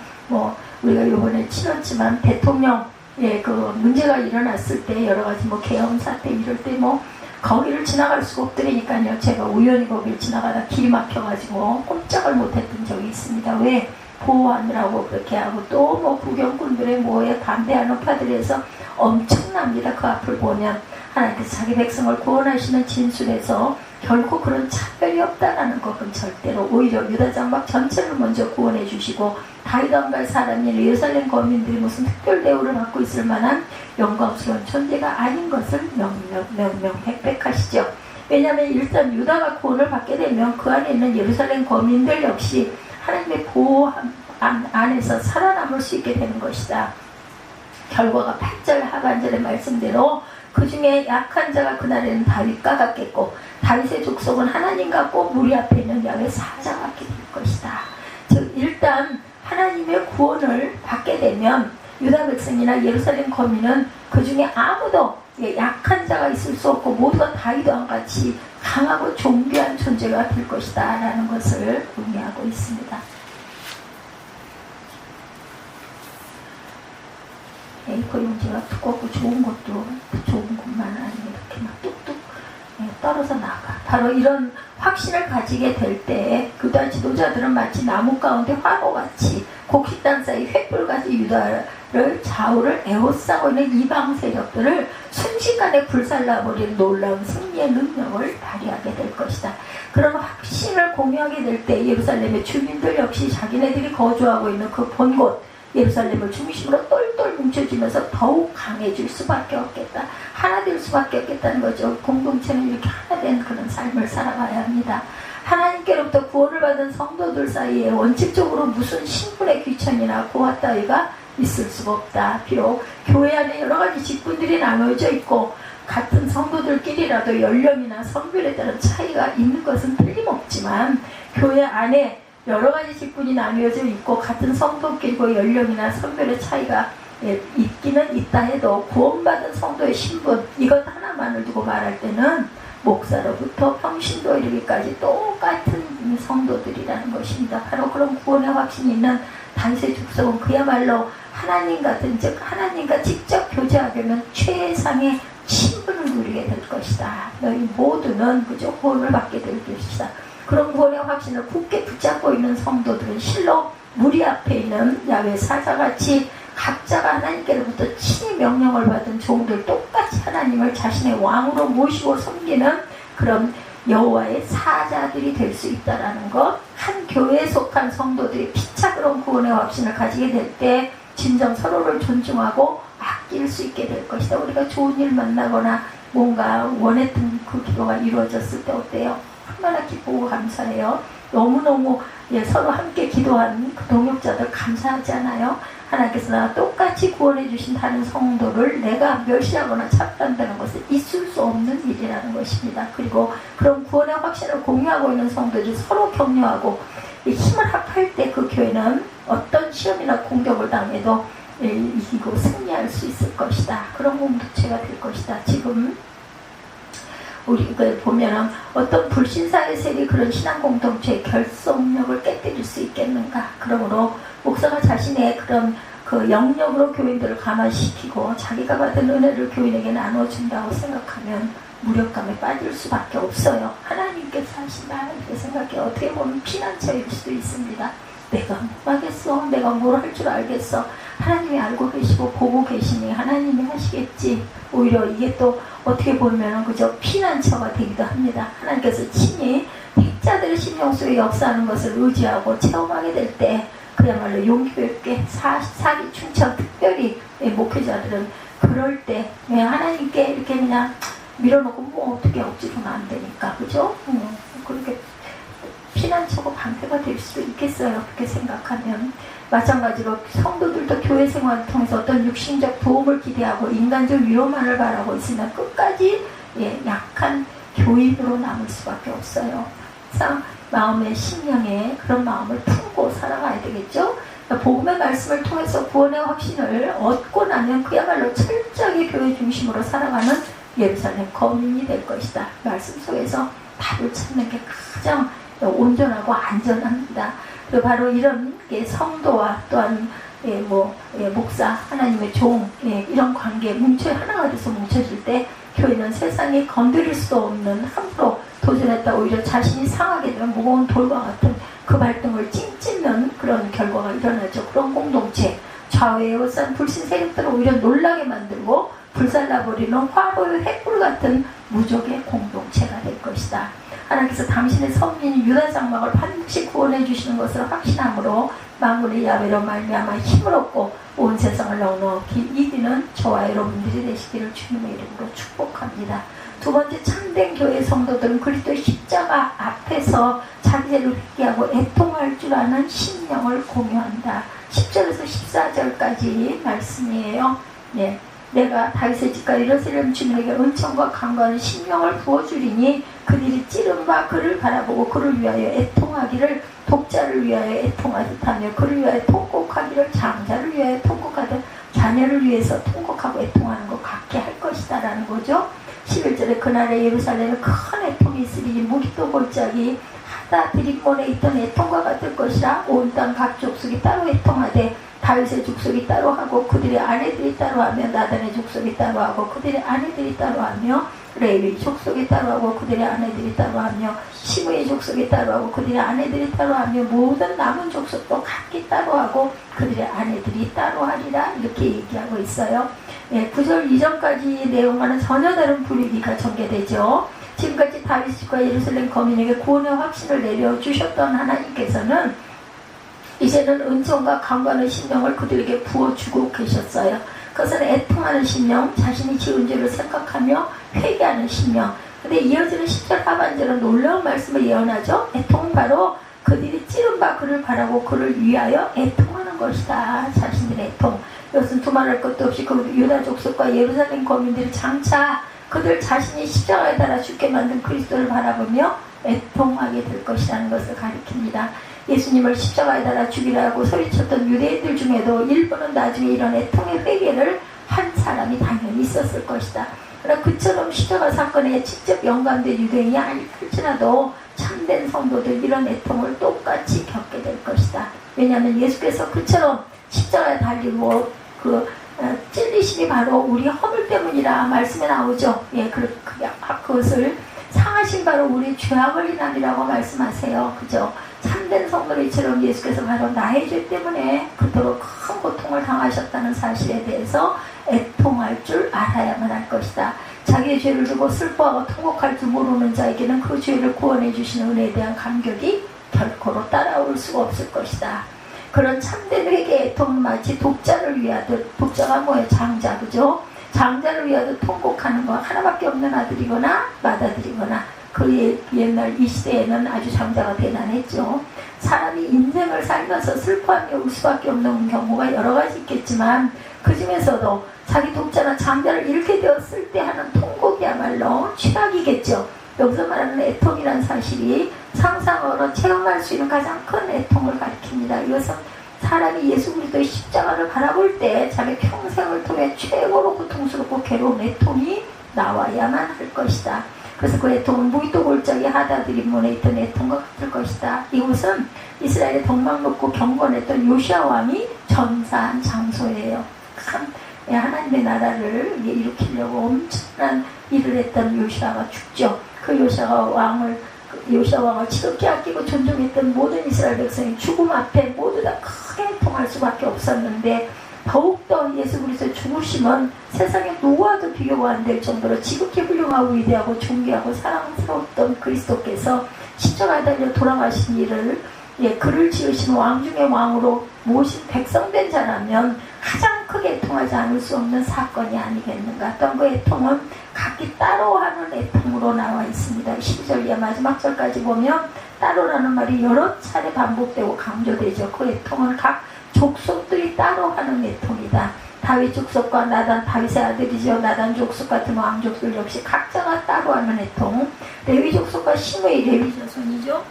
우리가 이번에 치렀지만 대통령 그 문제가 일어났을 때 여러 가지 계엄 사태 이럴 때 거기를 지나갈 수가 없더라니까요. 제가 우연히 거기를 지나가다 길이 막혀가지고 꼼짝을 못했던 적이 있습니다. 왜? 보호하느라고 그렇게 하고 또 구경꾼들의 반대하는 파들에서 엄청납니다. 그 앞을 보면 하나님께서 자기 백성을 구원하시는 진술에서 결코 그런 차별이 없다라는 것은 절대로 오히려 유다 장막 전체를 먼저 구원해 주시고 다윗 왕가의 사람인 예루살렘 거민들이 무슨 특별 대우를 받고 있을 만한 영광스러운 존재가 아닌 것을 명명백백하시죠. 왜냐하면 일단 유다가 구원을 받게 되면 그 안에 있는 예루살렘 거민들 역시 하나님의 보호 안에서 살아남을 수 있게 되는 것이다. 결과가 8절 하반절의 말씀대로 그 중에 약한 자가 그날에는 다윗과 같겠고 다윗의 족속은 하나님 같고 무리 앞에 있는 야훼 사자 같게 될 것이다. 즉 일단 하나님의 구원을 받게 되면 유다 백성이나 예루살렘 거민은 그 중에 아무도 약한 자가 있을 수 없고 모두가 다윗 왕같이 강하고 존귀한 존재가 될 것이다 라는 것을 의미하고 있습니다. A4 용지가 두껍고 좋은 것도 좋은 것만 아니면 이렇게 막 뚝뚝 떨어져 나가. 바로 이런 확신을 가지게 될 때 유다 지도자들은 마치 나무 가운데 화로같이 곡식 땅 사이 횃불같이 유다를 좌우를 에워싸고 있는 이방 세력들을 순식간에 불살라버리는 놀라운 승리의 능력을 발휘하게 될 것이다. 그런 확신을 공유하게 될 때 예루살렘의 주민들 역시 자기네들이 거주하고 있는 그 본곳 예루살렘을 중심으로 똘똘 뭉쳐지면서 더욱 강해질 수밖에 없겠다. 하나 될 수밖에 없겠다는 거죠. 공동체는 이렇게 하나 된 그런 삶을 살아가야 합니다. 하나님께로부터 구원을 받은 성도들 사이에 원칙적으로 무슨 신분의 귀천이나 고하 따위가 있을 수가 없다. 비록 교회 안에 여러 가지 직분들이 나눠져 있고 같은 성도들끼리라도 연령이나 성별에 따른 차이가 있는 것은 틀림없지만 교회 안에 여러 가지 직분이 나뉘어져 있고 같은 성도끼리고 연령이나 성별의 차이가 있기는 있다 해도 구원받은 성도의 신분 이것 하나만을 두고 말할 때는 목사로부터 평신도에 이르기까지 똑같은 성도들이라는 것입니다. 바로 그런 구원의 확신이 있는 다윗의 족속은 그야말로 하나님 같은 즉 하나님과 직접 교제하려면 최상의 신분을 누리게 될 것이다. 너희 모두는 그저 구원을 받게 될 것이다. 그런 구원의 확신을 굳게 붙잡고 있는 성도들은 실로 무리 앞에 있는 야훼 사자같이 각자가 하나님께로부터 친히 명령을 받은 종들 똑같이 하나님을 자신의 왕으로 모시고 섬기는 그런 여호와의 사자들이 될 수 있다는 것. 한 교회에 속한 성도들이 피차 그런 구원의 확신을 가지게 될 때 진정 서로를 존중하고 아낄 수 있게 될 것이다. 우리가 좋은 일 만나거나 뭔가 원했던 그 기도가 이루어졌을 때 어때요? 얼마나 기쁘고 감사해요. 너무너무 서로 함께 기도한 그 동역자들 감사하지 않아요? 하나님께서 나와 똑같이 구원해 주신 다른 성도를 내가 멸시하거나 차별한다는 것은 있을 수 없는 일이라는 것입니다. 그리고 그런 구원의 확신을 공유하고 있는 성도들이 서로 격려하고 힘을 합할 때 그 교회는 어떤 시험이나 공격을 당해도 이기고 승리할 수 있을 것이다. 그런 공동체가 될 것이다. 지금 우리가 보면은 어떤 불신사의 세력이 그런 신앙 공동체의 결속력을 깨뜨릴 수 있겠는가? 그러므로 목사가 자신의 그런 그 영역으로 교인들을 감화시키고 자기가 받은 은혜를 교인에게 나눠준다고 생각하면 무력감에 빠질 수밖에 없어요. 하나님께서 하신다 이렇게 생각해 어떻게 보면 피난처일 수도 있습니다. 내가 뭐 하겠어? 내가 뭘 할 줄 알겠어? 하나님이 알고 계시고 보고 계시니 하나님이 하시겠지. 오히려 이게 또 어떻게 보면 그저 피난처가 되기도 합니다. 하나님께서 친히 택자들의 심령 속에 역사하는 것을 의지하고 체험하게 될 때 그야말로 용기 있게 사기 충천 특별히 목회자들은 그럴 때 하나님께 이렇게 그냥 밀어놓고 뭐 어떻게 억지로는 안 되니까 그죠? 그렇게 피난처고 방패가 될 수도 있겠어요. 그렇게 생각하면 마찬가지로 성도들도 교회 생활을 통해서 어떤 육신적 도움을 기대하고 인간적 위로만을 바라고 있으면 끝까지 약한 교인으로 남을 수밖에 없어요. 항상 마음의 심령에 그런 마음을 품고 살아가야 되겠죠. 복음의 말씀을 통해서 구원의 확신을 얻고 나면 그야말로 철저하게 교회 중심으로 살아가는 예루살렘 거민이 될 것이다. 말씀 속에서 답을 찾는 게 가장 온전하고 안전합니다. 그리고 바로 이런 성도와 또한 목사, 하나님의 종 이런 관계 하나가 돼서 뭉쳐질 때 교회는 세상에 건드릴 수 없는 함부로 도전했다 오히려 자신이 상하게 되면 무거운 돌과 같은 그 발등을 찡찢는 그런 결과가 일어나죠. 그런 공동체 좌우에 에워싼 불신 세력들을 오히려 놀라게 만들고 불살라버리는 화로의 횃불 같은 무적의 공동체가 될 것이다. 하나님께서 당신의 선민인 유다 장막을 반드시 구원해 주시는 것을 확신함으로 만군의 야훼로 말미암아 힘을 얻고 온 세상을 넉넉히 이기는 저와 여러분들이 되시기를 주님의 이름으로 축복합니다. 두 번째, 참된 교회 성도들은 그리스도의 십자가 앞에서 자기를 회개하고 애통할 줄 아는 심령을 공유한다. 10절에서 14절까지 말씀이에요. 네. 내가 다윗의 집과 예루살렘 주민에게 은총과 강구하는 심령을 부어주리니 그들이 찌른 바 그를 바라보고 그를 위하여 애통하기를 독자를 위하여 애통하듯 하며 그를 위하여 통곡하기를 장자를 위하여 통곡하듯 자녀를 위해서 통곡하고 애통하는 것 같게 할 것이다 라는 거죠. 11절에 그날에 예루살렘에 큰 애통이 있으리니 무기도 골짜기 하다 드림몬에 있던 애통과 같을 것이라 온 땅 각 족속이 따로 애통하되 다윗의 족속이 따로 하고 그들의 아내들이 따로 하며 나단의 족속이 따로 하고 그들의 아내들이 따로 하며 레위 족속이 따로 하고 그들의 아내들이 따로 하며 시므의 족속이 따로 하고 그들의 아내들이 따로 하며 모든 남은 족속도 각기 따로 하고 그들의 아내들이 따로 하리라 이렇게 얘기하고 있어요. 9절 이전까지 내용과는 전혀 다른 분위기가 전개되죠. 지금까지 다윗과 예루살렘 거민에게 구원의 확신을 내려주셨던 하나님께서는 이제는 은총과 강구하는 심령을 그들에게 부어주고 계셨어요. 그것은 애통하는 심령, 자신이 지은 죄를 생각하며 회개하는 심령. 근데 이어지는 10절 하반절은 놀라운 말씀을 예언하죠. 애통은 바로 그들이 찌른 바 그를 바라고 그를 위하여 애통하는 것이다. 자신들의 애통. 이것은 두말할 것도 없이 그 유다 족속과 예루살렘 거민들이 장차 그들 자신이 십자가에 달아 죽게 만든 그리스도를 바라보며 애통하게 될 것이라는 것을 가리킵니다. 예수님을 십자가에 달아 죽이라고 소리쳤던 유대인들 중에도 일부는 나중에 이런 애통의 회개를 한 사람이 당연히 있었을 것이다. 그러나 그처럼 십자가 사건에 직접 연관된 유대인이 아닐지라도 참된 성도들 이런 애통을 똑같이 겪게 될 것이다. 왜냐하면 예수께서 그처럼 십자가에 달리고 찔리심이 바로 우리 허물 때문이라 말씀에 나오죠. 그것을 상하신 바로 우리 죄악을 인함이라고 말씀하세요. 그죠? 참된 성도들처럼 예수께서 바로 나의 죄 때문에 그토록 큰 고통을 당하셨다는 사실에 대해서 애통할 줄 알아야만 할 것이다. 자기의 죄를 두고 슬퍼하고 통곡할 줄 모르는 자에게는 그 죄를 구원해 주시는 은혜에 대한 감격이 결코로 따라올 수가 없을 것이다. 그런 참된 회개의 애통은 마치 독자를 위하듯, 독자가 뭐예요? 장자, 그죠? 장자를 위하듯 통곡하는 거 하나밖에 없는 아들이거나 맏아들이거나 그 옛날 이 시대에는 아주 장자가 대단했죠. 사람이 인생을 살면서 슬퍼하며 울 수밖에 없는 경우가 여러 가지 있겠지만 그 중에서도 자기 독자나 장자를 잃게 되었을 때 하는 통곡이야말로 최악이겠죠. 여기서 말하는 애통이라는 사실이 상상으로 체험할 수 있는 가장 큰 애통을 가리킵니다. 이것은 사람이 예수 그리스도의 십자가를 바라볼 때 자기 평생을 통해 최고로 고통스럽고 괴로운 애통이 나와야만 할 것이다. 그래서 그 애통은 무기도 골짜기 하다드림몬에 있던 애통과 같을 것이다. 이곳은 이스라엘의 덕망 높고 경건했던 요시아 왕이 전사한 장소예요. 참 하나님의 나라를 일으키려고 엄청난 일을 했던 요시아가 죽죠. 그 요시아 왕을 지극히 아끼고 존중했던 모든 이스라엘 백성이 죽음 앞에 모두 다 크게 애통할 수밖에 없었는데 더욱더 예수 그리스도의 죽으심은 세상의 누구와도 비교가 안 될 정도로 지극히 훌륭하고 위대하고 존귀하고 사랑스러웠던 그리스도께서 십자가에 달려 돌아가신 일을 그를 지으신 왕 중의 왕으로 모신 백성된 자라면 가장 크게 애통하지 않을 수 없는 사건이 아니겠는가. 또한 그 애통은 각기 따로 하는 애통으로 나와 있습니다. 12절 이하 마지막 절까지 보면 따로라는 말이 여러 차례 반복되고 강조되죠. 그 애통은 각 족속들이 따로 하는 애통이다. 다윗 족속과 나단, 다윗의 아들이죠. 나단 족속 같은 왕 족속 역시 각자가 따로 하는 애통. 레위 족속과 시므의 레위 자손이죠.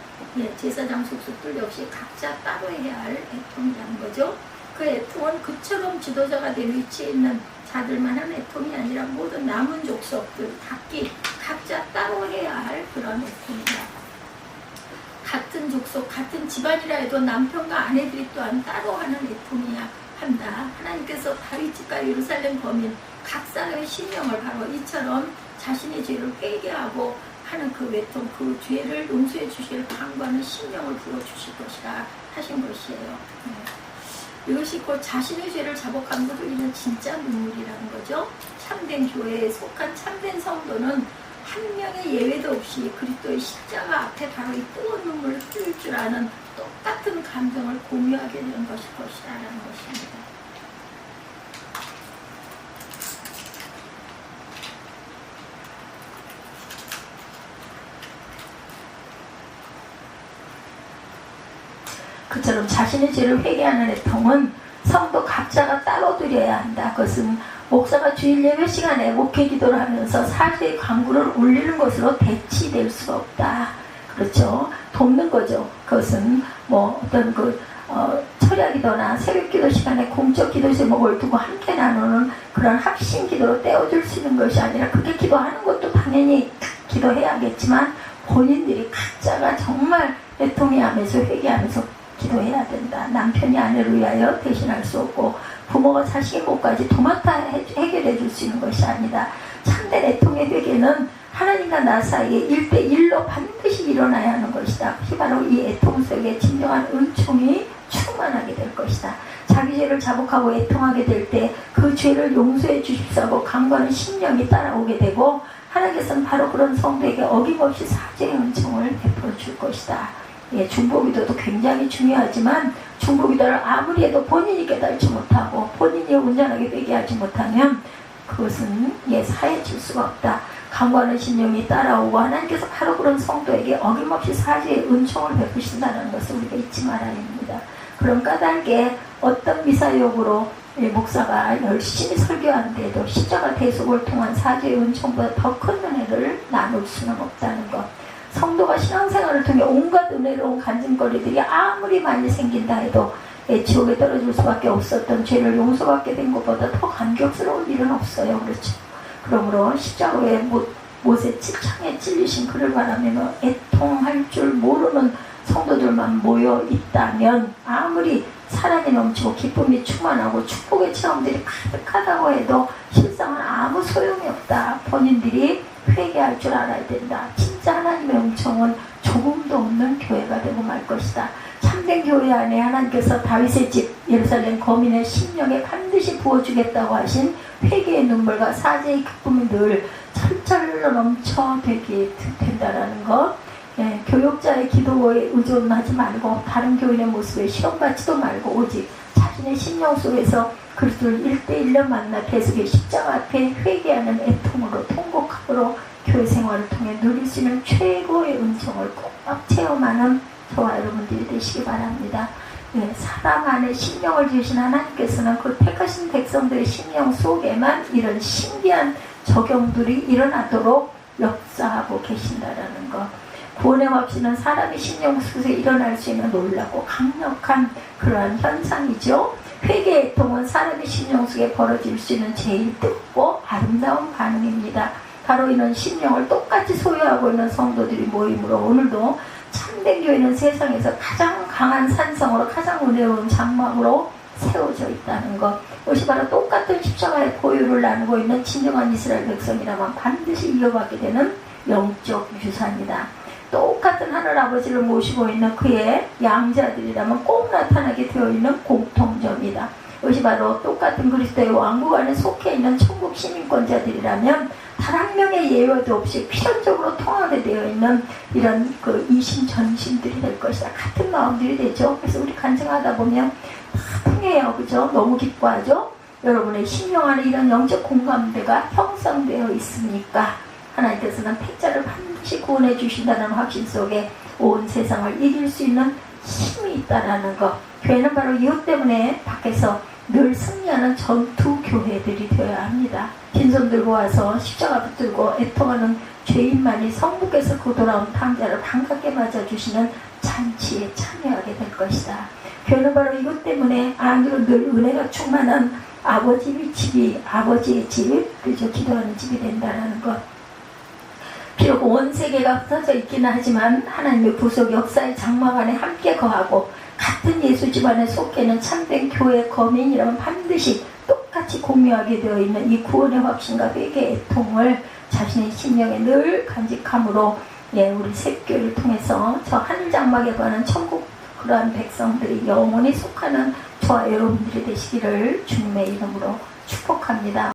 제사장 족속들 역시 각자 따로 해야 할 애통이라는 거죠. 그 애통은 그처럼 지도자가 될 위치에 있는 자들만 한 애통이 아니라 모든 남은 족속들 각자 따로 해야 할 그런 애통이다. 같은 족속, 같은 집안이라 해도 남편과 아내들이 또한 따로 하는 애통이야 한다. 하나님께서 다윗 집과 예루살렘 거민 각 사람의 심령을 바로 이처럼 자신의 죄를 회개하고 하는 그 외통, 그 죄를 용서해 주실 강구하는 심령을 부어주실 것이라 하신 것이에요. 이것이 곧 자신의 죄를 자복함으로 흘리는 진짜 눈물이라는 거죠. 참된 교회에 속한 참된 성도는 한 명의 예외도 없이 그리스도의 십자가 앞에 바로 이 뜨거운 눈물을 흘릴 줄 아는 똑같은 감정을 공유하게 되는 것일 것이라는 것입니다. 그처럼 자신의 죄를 회개하는 애통은 성도 각자가 따로 드려야 한다. 그것은 목사가 주일 예배 시간에 목회 기도를 하면서 사죄의 간구를 올리는 것으로 대치될 수가 없다. 그렇죠. 돕는 거죠. 그것은 뭐 어떤 철야 기도나 새벽 기도 시간에 공적 기도 제목을 두고 함께 나누는 그런 합심 기도로 떼어줄 수 있는 것이 아니라 그렇게 기도하는 것도 당연히 기도해야겠지만 본인들이 각자가 정말 애통해하면서 회개하면서 기도해야 된다. 남편이 아내를 위하여 대신할 수 없고 부모가 자식의 몫까지 도맡아 해결해 줄 수 있는 것이 아니다. 참된 애통의 회개는 하나님과 나 사이에 1대1로 반드시 일어나야 하는 것이다. 바로 이 애통 속에 진정한 은총이 충만하게 될 것이다. 자기 죄를 자복하고 애통하게 될 때 그 죄를 용서해 주십사고 간과하는 심령이 따라오게 되고 하나님께서는 바로 그런 성도에게 어김없이 사죄의 은총을 베풀어 줄 것이다. 예, 중보기도도 굉장히 중요하지만 중보기도를 아무리 해도 본인이 깨달지 못하고 본인이 온전하게 회개하지 못하면 그것은 사해질 수가 없다. 간구하는 신령이 따라오고 하나님께서 바로 그런 성도에게 어김없이 사죄의 은총을 베푸신다는 것을 우리가 잊지 말아야 합니다. 그런 까닭에 어떤 미사역으로 목사가 열심히 설교하는데도 십자가 대속을 통한 사죄의 은총보다 더 큰 은혜를 나눌 수는 없다는 것. 성도가 신앙생활을 통해 온갖 은혜로운 간증거리들이 아무리 많이 생긴다 해도 지옥에 떨어질 수밖에 없었던 죄를 용서받게 된 것보다 더 감격스러운 일은 없어요. 그렇죠. 그러므로 십자가에 못의 칠창에 찔리신 그를 바라며 애통할 줄 모르는 성도들만 모여 있다면 아무리 사랑이 넘치고 기쁨이 충만하고 축복의 체험들이 가득하다고 해도 실상은 아무 소용이 없다. 본인들이 회개할 줄 알아야 된다. 진짜 하나님의 은총은 조금도 없는 교회가 되고 말 것이다. 참된 교회 안에 하나님께서 다윗의 집 예루살렘 거민의 심령에 반드시 부어주겠다고 하신 회개의 눈물과 사죄의 기쁨이 늘 철철로 넘쳐 되게 된다라는 것. 교육자의 기도에 의존하지 말고 다른 교인의 모습에 실험받지도 말고 오직 자신의 심령 속에서 그리스도를 1대1로 만나 계속의 십자가 앞에 회개하는 애통으로 통곡함으로 교회 생활을 통해 누릴 수 있는 최고의 은총을 꼭 체험하는 저와 여러분들이 되시기 바랍니다. 사람 안에 심령을 주신 하나님께서는 그 택하신 백성들의 심령 속에만 이런 신기한 적용들이 일어나도록 역사하고 계신다라는 것. 구원의 없이는 사람의 심령 속에 일어날 수 있는 놀랍고 강력한 그러한 현상이죠. 회개의 애통은 사람의 심령 속에 벌어질 수 있는 제일 뜨겁고 아름다운 반응입니다. 바로 이런 심령을 똑같이 소유하고 있는 성도들이 모임으로 오늘도 참된 교회는 세상에서 가장 강한 산성으로 가장 은혜로운 장막으로 세워져 있다는 것. 이것이 바로 똑같은 십자가의 고유를 나누고 있는 진정한 이스라엘 백성이라면 반드시 이어받게 되는 영적 유산이다. 똑같은 하늘아버지를 모시고 있는 그의 양자들이라면 꼭 나타나게 되어 있는 공통점이다. 이것이 바로 똑같은 그리스도의 왕국 안에 속해 있는 천국 시민권자들이라면 단 한 명의 예외도 없이 필연적으로 통하게 되어 있는 이런 이심전심들이 될 것이다. 같은 마음들이 되죠. 그래서 우리 간증하다 보면 다 통해요. 그죠? 너무 기뻐하죠? 여러분의 심령 안에 이런 영적 공감대가 형성되어 있으니까 하나님께서는 패자를 반드시 구원해 주신다는 확신 속에 온 세상을 이길 수 있는 힘이 있다라는 것. 교회는 바로 이것 때문에 밖에서 늘 승리하는 전투 교회들이 되어야 합니다. 빈손 들고 와서 십자가 붙들고 애통하는 죄인만이 성부께서 그 돌아온 탕자를 반갑게 맞아주시는 잔치에 참여하게 될 것이다. 교회는 바로 이것 때문에 안으로 늘 은혜가 충만한 아버지의 집이 그저 기도하는 집이 된다는 것. 비록 온 세계가 흩어져 있기는 하지만 하나님의 구속 역사의 장막 안에 함께 거하고 같은 예수 집안에 속해는 참된 교회 거민이라면 반드시 똑같이 공유하게 되어 있는 이 구원의 확신과 회개의 애통을 자신의 심령에 늘 간직함으로 우리 새교를 통해서 저 하늘 장막에 관한 천국 그러한 백성들이 영원히 속하는 저와 여러분들이 되시기를 주님의 이름으로 축복합니다.